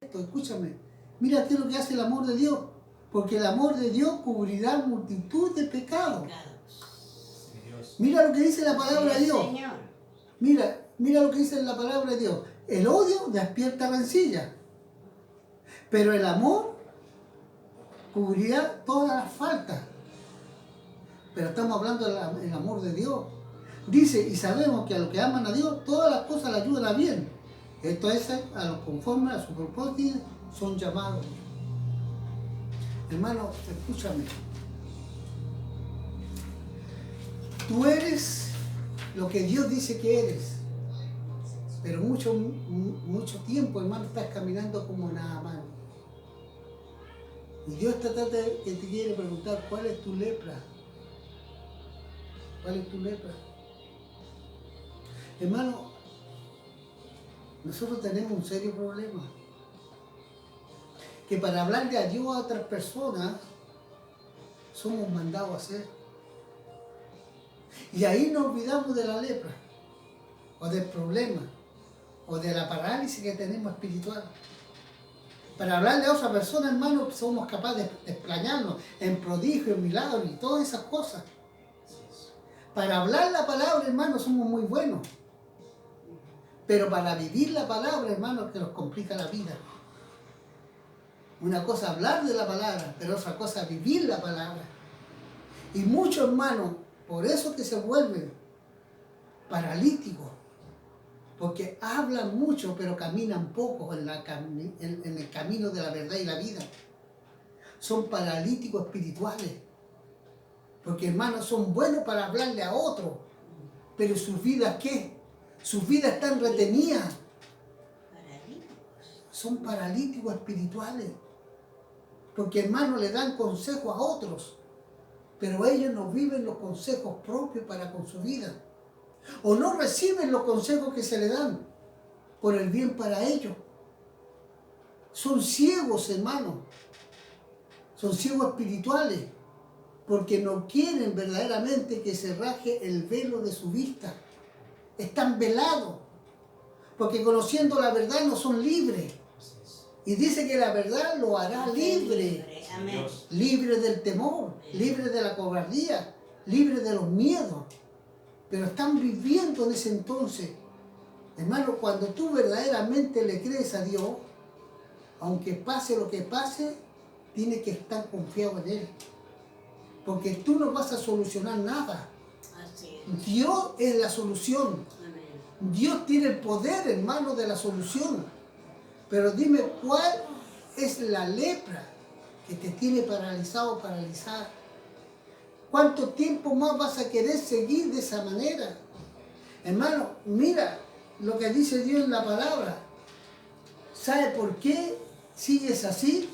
Escúchame, mira qué es lo que hace el amor de Dios, porque el amor de Dios cubrirá multitud de pecados. Mira lo que dice la palabra de Dios. Mira lo que dice la palabra de Dios. El odio despierta rencilla, pero el amor cubrirá todas las faltas. Pero estamos hablando del amor de Dios. Dice, y sabemos que a los que aman a Dios, todas las cosas le ayudan a bien. Esto es, a los conformes a su propósito son llamados. Hermano, escúchame. Tú eres lo que Dios dice que eres. Pero mucho tiempo, hermano, estás caminando como nada más. Y Dios esta tarde que te quiere preguntar, ¿cuál es tu lepra? ¿Cuál es tu lepra? Hermano, nosotros tenemos un serio problema. Que para hablarle a Dios a otras personas, somos mandados a hacer. Y ahí nos olvidamos de la lepra, o del problema, o de la parálisis que tenemos espiritual. Para hablarle a otra persona, hermano, somos capaces de explayarnos en prodigios, milagros y todas esas cosas. Para hablar la palabra, hermano, somos muy buenos. Pero para vivir la palabra, hermano, es que nos complica la vida. Una cosa hablar de la palabra, pero otra cosa vivir la palabra. Y muchos, hermanos, por eso que se vuelven paralíticos. Porque hablan mucho, pero caminan poco en el camino de la verdad y la vida. Son paralíticos espirituales. Porque, hermanos, son buenos para hablarle a otros. Pero sus vidas, ¿qué? Sus vidas están retenidas. Son paralíticos espirituales. Porque, hermanos, le dan consejos a otros. Pero ellos no viven los consejos propios para con su vida. O no reciben los consejos que se le dan por el bien para ellos. Son ciegos, hermanos. Son ciegos espirituales. Porque no quieren verdaderamente que se raje el velo de su vista. Están velados. Porque conociendo la verdad no son libres. Y dice que la verdad lo hará libre. Amén. Libre del temor, libre de la cobardía, libre de los miedos. Pero están viviendo en ese entonces. Hermano, cuando tú verdaderamente le crees a Dios, aunque pase lo que pase, tienes que estar confiado en Él. Porque tú no vas a solucionar nada. Dios es la solución. Dios tiene el poder, hermano, de la solución. Pero dime, ¿cuál es la lepra que te tiene paralizado o paralizada? ¿Cuánto tiempo más vas a querer seguir de esa manera? Hermano, mira lo que dice Dios en la palabra. ¿Sabe por qué sigues así?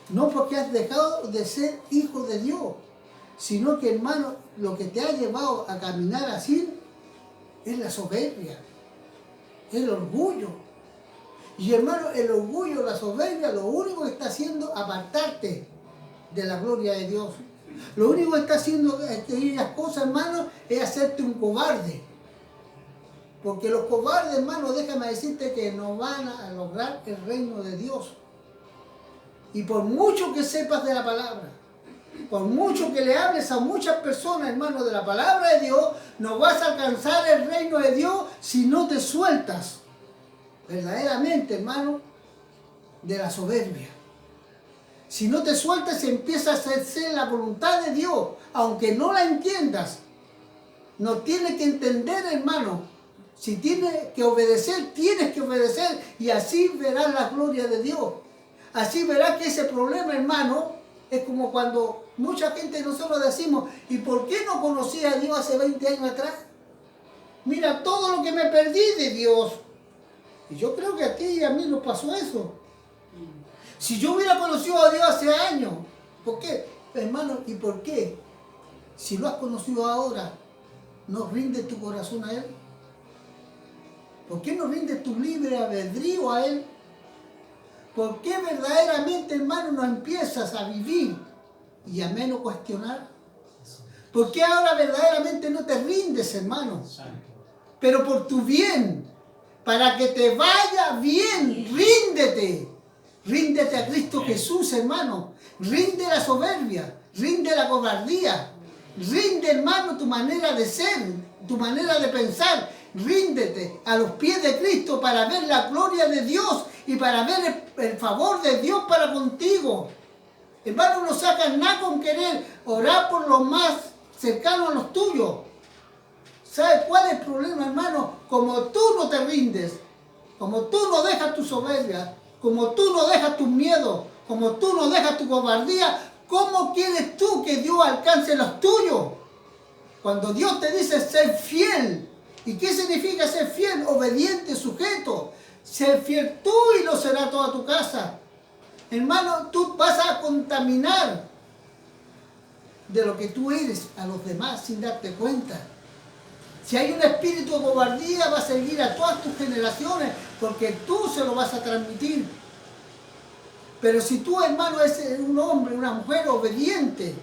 No porque has dejado de ser hijo de Dios, sino que, hermano, lo que te ha llevado a caminar así es la soberbia, el orgullo. Y, hermano, el orgullo, la soberbia, lo único que está haciendo es apartarte de la gloria de Dios. Lo único que está haciendo aquellas cosas, hermano, es hacerte un cobarde. Porque los cobardes, hermano, déjame decirte que no van a lograr el reino de Dios. Y por mucho que sepas de la palabra, por mucho que le hables a muchas personas, hermano, de la palabra de Dios, no vas a alcanzar el reino de Dios si no te sueltas verdaderamente, hermano, de la soberbia. Si no te sueltas, empiezas a hacer la voluntad de Dios, aunque no la entiendas. No tienes que entender, hermano. Si tienes que obedecer, tienes que obedecer, y así verás la gloria de Dios. Así verás que ese problema, hermano, es como cuando mucha gente nosotros decimos, ¿y por qué no conocí a Dios hace 20 años atrás? Mira todo lo que me perdí de Dios. Y yo creo que a ti y a mí nos pasó eso. Si yo hubiera conocido a Dios hace años, ¿por qué? Hermano, ¿y por qué? Si lo has conocido ahora, ¿no rindes tu corazón a Él? ¿Por qué no rindes tu libre albedrío a Él? ¿Por qué verdaderamente, hermano, no empiezas a vivir y a menos cuestionar? ¿Por qué ahora verdaderamente no te rindes, hermano? Pero por tu bien, para que te vaya bien, ríndete. Ríndete a Cristo Jesús, hermano. Rinde la soberbia, rinde la cobardía. Rinde, hermano, tu manera de ser, tu manera de pensar. Ríndete a los pies de Cristo para ver la gloria de Dios y para ver el favor de Dios para contigo. Hermano, no sacas nada con querer orar por los más cercanos a los tuyos. ¿Sabes cuál es el problema, hermano? Como tú no te rindes, como tú no dejas tu soberbia, como tú no dejas tus miedos, como tú no dejas tu cobardía, ¿cómo quieres tú que Dios alcance los tuyos? Cuando Dios te dice ser fiel, ¿y qué significa ser fiel? Obediente, sujeto. Ser fiel tú y lo será toda tu casa. Hermano, tú vas a contaminar de lo que tú eres a los demás sin darte cuenta. Si hay un espíritu de cobardía, va a seguir a todas tus generaciones, porque tú se lo vas a transmitir. Pero si tú, hermano, eres un hombre, una mujer obediente,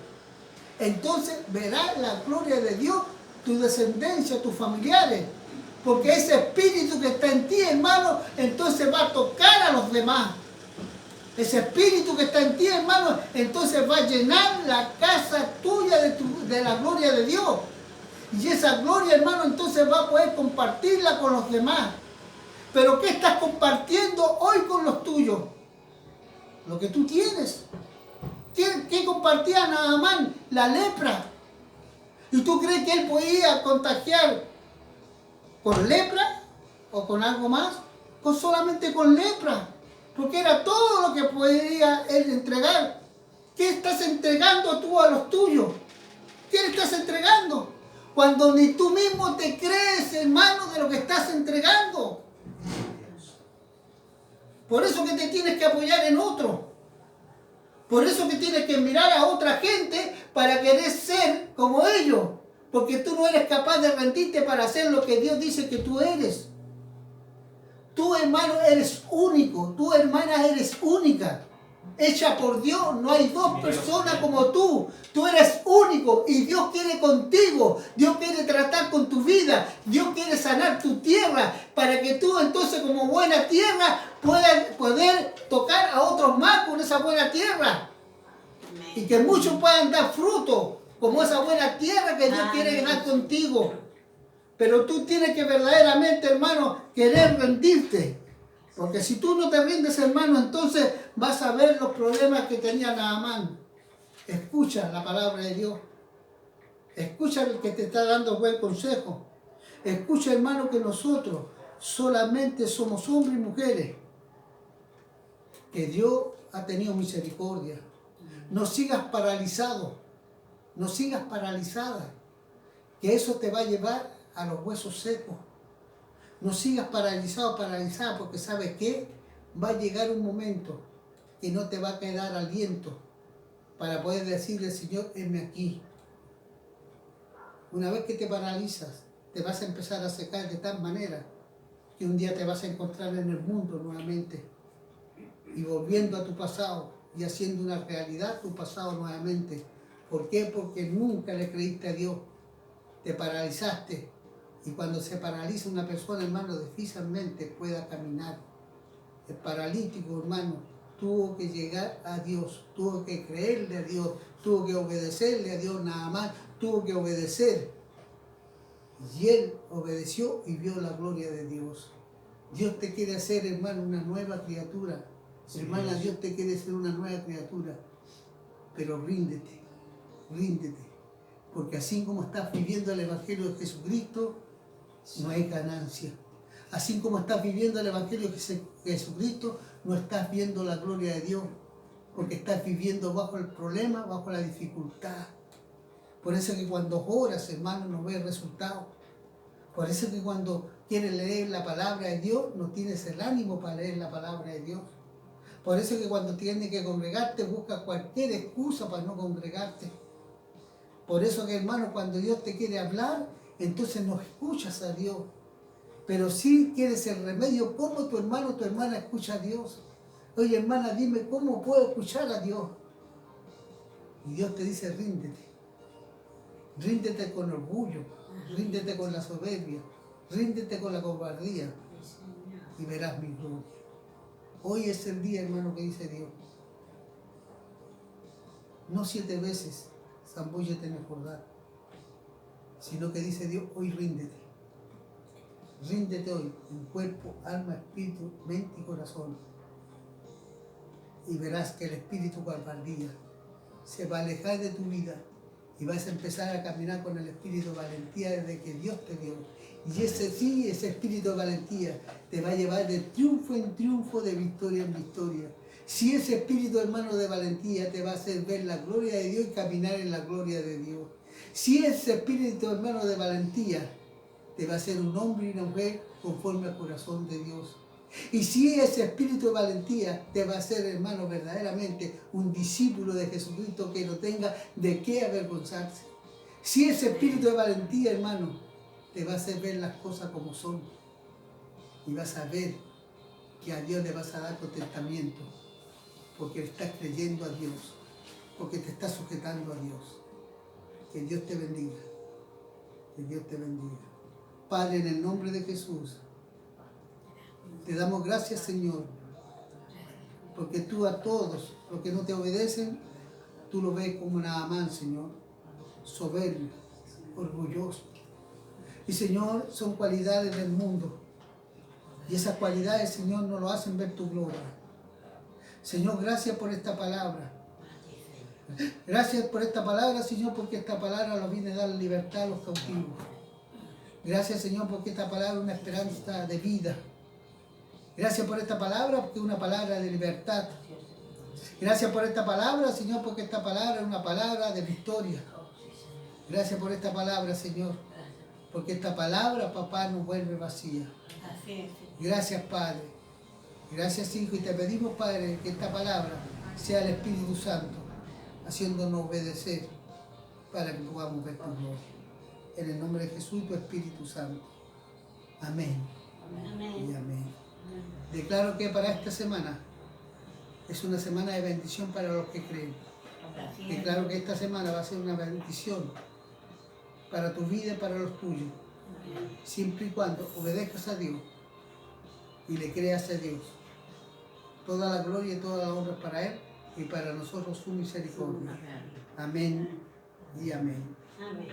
entonces verás la gloria de Dios, tu descendencia, tus familiares. Porque ese espíritu que está en ti, hermano, entonces va a tocar a los demás. Ese espíritu que está en ti, hermano, entonces va a llenar la casa tuya de la gloria de Dios. Y esa gloria, hermano, entonces va a poder compartirla con los demás. Pero ¿qué estás compartiendo hoy con los tuyos? Lo que tú tienes. ¿Qué compartía Naamán? La lepra. ¿Y tú crees que él podía contagiar con lepra o con algo más? Pues solamente con lepra. Porque era todo lo que podía él entregar. ¿Qué estás entregando tú a los tuyos? ¿Qué le estás entregando? Cuando ni tú mismo te crees, hermano, de lo que estás entregando. Por eso que te tienes que apoyar en otro. Por eso que tienes que mirar a otra gente para querer ser como ellos. Porque tú no eres capaz de rendirte para hacer lo que Dios dice que tú eres. Tú, hermano, eres único. Tu hermana eres única. Hecha por Dios, no hay dos personas como tú. Tú eres único y Dios quiere contigo. Dios quiere tratar con tu vida. Dios quiere sanar tu tierra para que tú entonces como buena tierra puedas poder tocar a otros más con esa buena tierra. Y que muchos puedan dar fruto como esa buena tierra que Dios quiere dar contigo. Pero tú tienes que verdaderamente, hermano, querer rendirte. Porque si tú no te rindes, hermano, entonces vas a ver los problemas que tenía Naamán. Escucha la palabra de Dios. Escucha el que te está dando buen consejo. Escucha, hermano, que nosotros solamente somos hombres y mujeres. Que Dios ha tenido misericordia. No sigas paralizado. No sigas paralizada. Que eso te va a llevar a los huesos secos. No sigas paralizado, paralizada, porque ¿sabes qué? Va a llegar un momento que no te va a quedar aliento para poder decirle, Señor, heme aquí. Una vez que te paralizas, te vas a empezar a secar de tal manera que un día te vas a encontrar en el mundo nuevamente y volviendo a tu pasado y haciendo una realidad tu pasado nuevamente. ¿Por qué? Porque nunca le creíste a Dios. Te paralizaste. Y cuando se paraliza una persona, hermano, difícilmente pueda caminar. El paralítico, hermano, tuvo que llegar a Dios, tuvo que creerle a Dios, tuvo que obedecerle a Dios nada más, tuvo que obedecer. Y él obedeció y vio la gloria de Dios. Dios te quiere hacer, hermano, una nueva criatura. Sí, hermana, Dios te quiere hacer una nueva criatura. Pero ríndete, ríndete. Porque así como estás viviendo el Evangelio de Jesucristo, no hay ganancia. Así como estás viviendo el Evangelio de Jesucristo, no estás viendo la gloria de Dios, porque estás viviendo bajo el problema, bajo la dificultad. Por eso que cuando oras, hermano, no ves resultados. Por eso que cuando quieres leer la palabra de Dios, no tienes el ánimo para leer la palabra de Dios. Por eso que cuando tienes que congregarte, buscas cualquier excusa para no congregarte. Por eso que, hermano, cuando Dios te quiere hablar, entonces no escuchas a Dios. Pero si quieres el remedio, ¿cómo tu hermano o tu hermana escucha a Dios? Oye, hermana, dime, ¿cómo puedo escuchar a Dios? Y Dios te dice, ríndete. Ríndete con orgullo, ríndete con la soberbia, ríndete con la cobardía y verás mi gloria. Hoy es el día, hermano, que dice Dios. No 7 veces, zambúllete en el Jordán, sino que dice Dios, hoy ríndete. Ríndete hoy en cuerpo, alma, espíritu, mente y corazón. Y verás que el espíritu cobardía se va a alejar de tu vida y vas a empezar a caminar con el espíritu de valentía desde que Dios te dio. Y ese sí, ese espíritu de valentía te va a llevar de triunfo en triunfo, de victoria en victoria. Si ese espíritu, hermano, de valentía te va a hacer ver la gloria de Dios y caminar en la gloria de Dios. Si ese espíritu, hermano, de valentía te va a hacer un hombre y una mujer conforme al corazón de Dios. Y si ese espíritu de valentía te va a hacer, hermano, verdaderamente un discípulo de Jesucristo que no tenga de qué avergonzarse. Si ese espíritu de valentía, hermano, te va a hacer ver las cosas como son. Y vas a ver que a Dios le vas a dar contentamiento. Porque le estás creyendo a Dios. Porque te estás sujetando a Dios. Que Dios te bendiga. Que Dios te bendiga. Padre, en el nombre de Jesús, te damos gracias, Señor, porque tú a todos los que no te obedecen, tú lo ves como Naamán, Señor, soberbio, orgulloso. Y, Señor, son cualidades del mundo. Y esas cualidades, Señor, no lo hacen ver tu gloria. Señor, gracias por esta palabra. Gracias por esta palabra, Señor, porque esta palabra nos viene a dar libertad a los cautivos. Gracias, Señor, porque esta palabra es una esperanza de vida. Gracias por esta palabra, porque es una palabra de libertad. Gracias por esta palabra, Señor, porque esta palabra es una palabra de victoria. Gracias por esta palabra, Señor, porque esta palabra, papá, nos vuelve vacía. Gracias, Padre. Gracias, Hijo, y te pedimos, Padre, que esta palabra sea el Espíritu Santo, haciéndonos obedecer para que podamos ver tu gloria. En el nombre de Jesús y tu Espíritu Santo. Amén. Amén. Y amén. Declaro que para esta semana es una semana de bendición para los que creen. Declaro que esta semana va a ser una bendición para tu vida y para los tuyos. Siempre y cuando obedezcas a Dios y le creas a Dios. Toda la gloria y toda la honra es para Él y para nosotros su misericordia. Amén y amén. Amén.